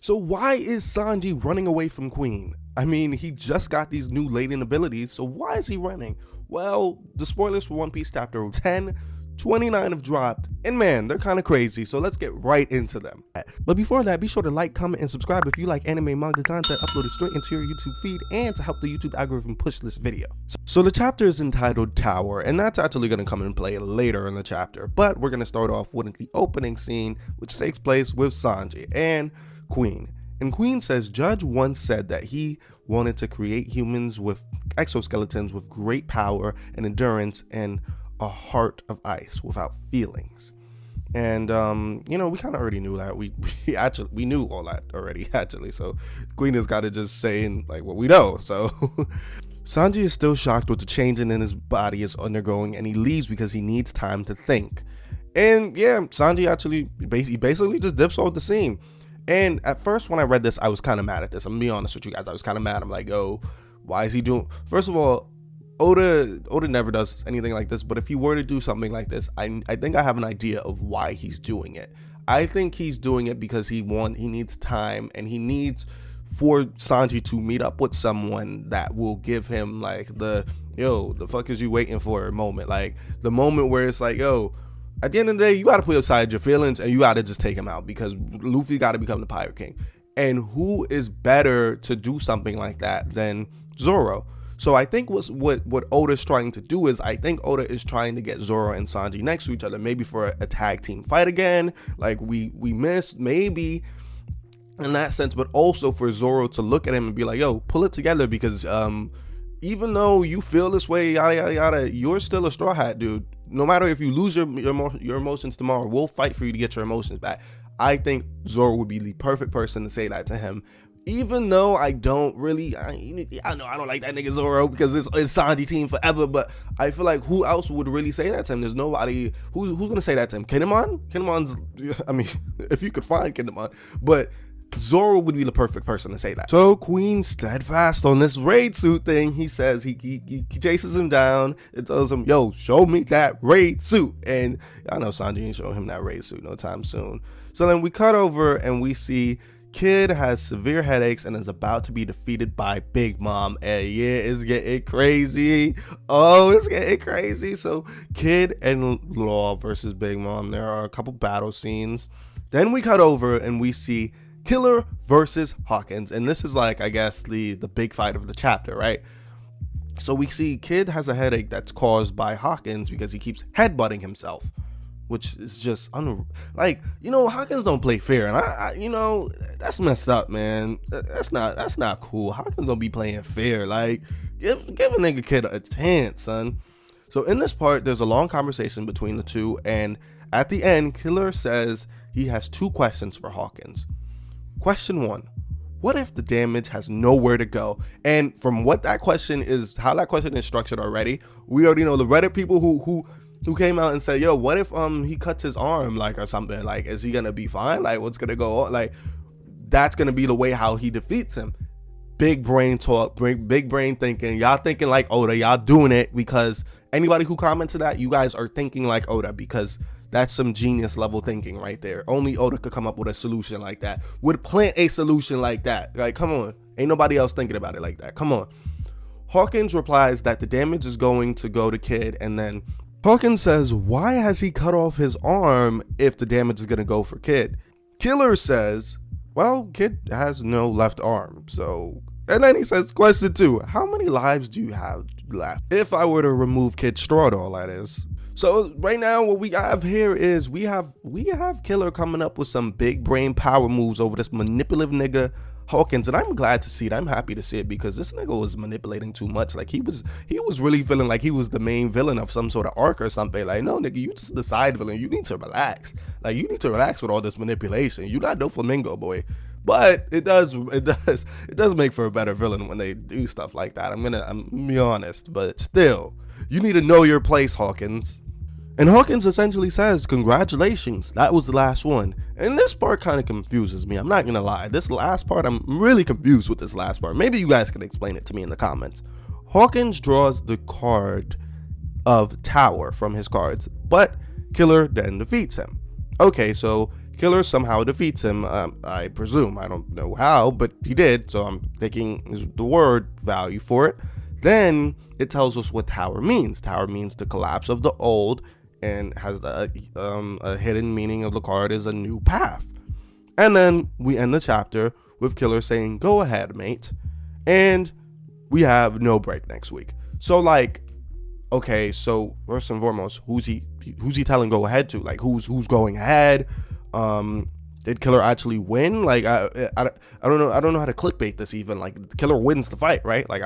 So why is Sanji running away from Queen? I mean, he just got these new latent abilities, so why is he running? Well, the spoilers for One Piece chapter 10, 29 have dropped, and man, they're kind of crazy, so let's get right into them. But before that, be sure to like, comment, and subscribe if you like anime manga content uploaded straight into your YouTube feed and to help the YouTube algorithm push this video. So the chapter is entitled Tower, and that's actually going to come and play later in the chapter, but we're going to start off with the opening scene, which takes place with Sanji and Queen. And Queen says Judge once said that he wanted to create humans with exoskeletons with great power and endurance and a heart of ice without feelings. And you know, we kind of already knew that. We knew all that already actually, so Queen has got to just say like what we know. So Sanji is still shocked with the changing in his body is undergoing, and he leaves because he needs time to think. And yeah, Sanji actually basically just dips off the scene. And at first when I read this, I was kind of mad at this. I'm gonna be honest with you guys, I was kind of mad. I'm like, oh, why is he doing? First of all, Oda never does anything like this, but if he were to do something like this, I think I have an idea of why he's doing it. I think he's doing it because he needs time, and he needs for Sanji to meet up with someone that will give him like the fuck is you waiting for moment, like the moment where it's like, yo, at the end of the day, you gotta put aside your feelings and you gotta just take him out, because Luffy gotta become the Pirate King. And who is better to do something like that than Zoro? So I think what Oda's trying to do is, I think Oda is trying to get Zoro and Sanji next to each other, maybe for a tag team fight again, like we missed, maybe in that sense, but also for Zoro to look at him and be like, yo, pull it together, because even though you feel this way, yada yada yada, you're still a Straw Hat, dude. No matter if you lose your emotions tomorrow, we'll fight for you to get your emotions back. I think Zoro would be the perfect person to say that to him. Even though I don't really, I know I don't like that nigga Zoro, because it's Sanji team forever, but I feel like who else would really say that to him? There's nobody who's gonna say that to him. Kinemon's, I mean, if you could find Kinemon, but Zoro would be the perfect person to say that. So Queen steadfast on this raid suit thing. He says he chases him down and tells him, yo, show me that raid suit. And I know Sanji ain't showing him that raid suit no time soon. So then we cut over and we see Kid has severe headaches and is about to be defeated by Big Mom. And yeah, it's getting crazy. Oh, it's getting crazy. So Kid and Law versus Big Mom. There are a couple battle scenes. Then we cut over and we see Killer versus Hawkins, and this is like, I guess, the big fight of the chapter, right? So we see Kid has a headache that's caused by Hawkins because he keeps headbutting himself, which is just like, you know, Hawkins don't play fair, and I you know, that's messed up, man. That's not cool. Hawkins don't be playing fair. Like, give a nigga Kid a chance, son. So in this part, there's a long conversation between the two, and at the end, Killer says he has two questions for Hawkins. Question 1, what if the damage has nowhere to go? And from what that question is, how that question is structured already, we already know the Reddit people who came out and said, yo, what if he cuts his arm, like, or something, like, is he gonna be fine? Like, what's gonna go on? Like, that's gonna be the way how he defeats him. Big brain talk, big brain thinking. Y'all thinking like Oda, y'all doing it because anybody who commented that, you guys are thinking like Oda, because that's some genius level thinking right there. Only Oda could come up with a solution like that, would plant a solution like that. Like, come on, ain't nobody else thinking about it like that. Come on. Hawkins replies that the damage is going to go to Kid, and then Hawkins says, why has he cut off his arm if the damage is gonna go for Kid? Killer says, well, Kid has no left arm, so. And then he says, question 2, how many lives do you have left? If I were to remove Kid's straw doll, that is. So right now what we have here is we have Killer coming up with some big brain power moves over this manipulative nigga Hawkins, and I'm glad to see it. I'm happy to see it, because this nigga was manipulating too much. Like, he was really feeling like he was the main villain of some sort of arc or something. Like, no nigga, you just the side villain. You need to relax. Like, you need to relax with all this manipulation. You not Doflamingo, boy. But it does make for a better villain when they do stuff like that. I'm gonna be honest, but still, you need to know your place, Hawkins. And Hawkins essentially says, congratulations, that was the last one. And this part kind of confuses me, I'm not gonna lie. This last part, I'm really confused with this last part. Maybe you guys can explain it to me in the comments. Hawkins draws the card of Tower from his cards, but Killer then defeats him. Okay, so Killer somehow defeats him, I presume. I don't know how, but he did, so I'm thinking is the word value for it. Then it tells us what tower means. Tower means the collapse of the old, and has a hidden meaning of the card is a new path. And then we end the chapter with Killer saying, "Go ahead, mate." And we have no break next week. So like, okay, so first and foremost, who's he telling go ahead to? Like, who's going ahead? Did Killer actually win? Like, I don't know how to clickbait this even. Like, Killer wins the fight, right? Like,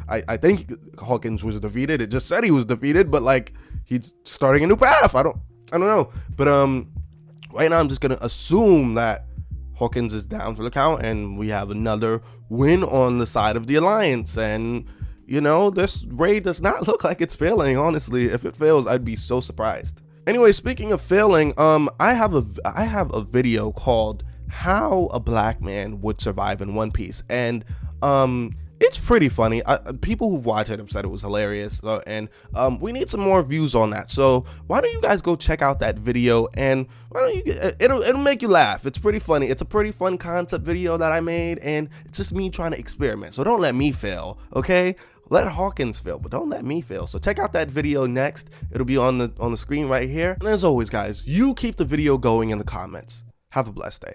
I think Hawkins was defeated. It just said he was defeated, but like, he's starting a new path. I don't know. But right now I'm just gonna assume that Hawkins is down for the count, and we have another win on the side of the Alliance. And you know, this raid does not look like it's failing. Honestly, if it fails, I'd be so surprised. Anyway, speaking of failing, I have a video called "How a Black Man Would Survive in One Piece," and it's pretty funny. People who've watched it have said it was hilarious, and we need some more views on that. So why don't you guys go check out that video, and why don't you? It'll make you laugh. It's pretty funny. It's a pretty fun concept video that I made, and it's just me trying to experiment. So don't let me fail, okay? Let Hawkins fail, but don't let me fail. So check out that video next. It'll be on the screen right here. And as always, guys, you keep the video going in the comments. Have a blessed day.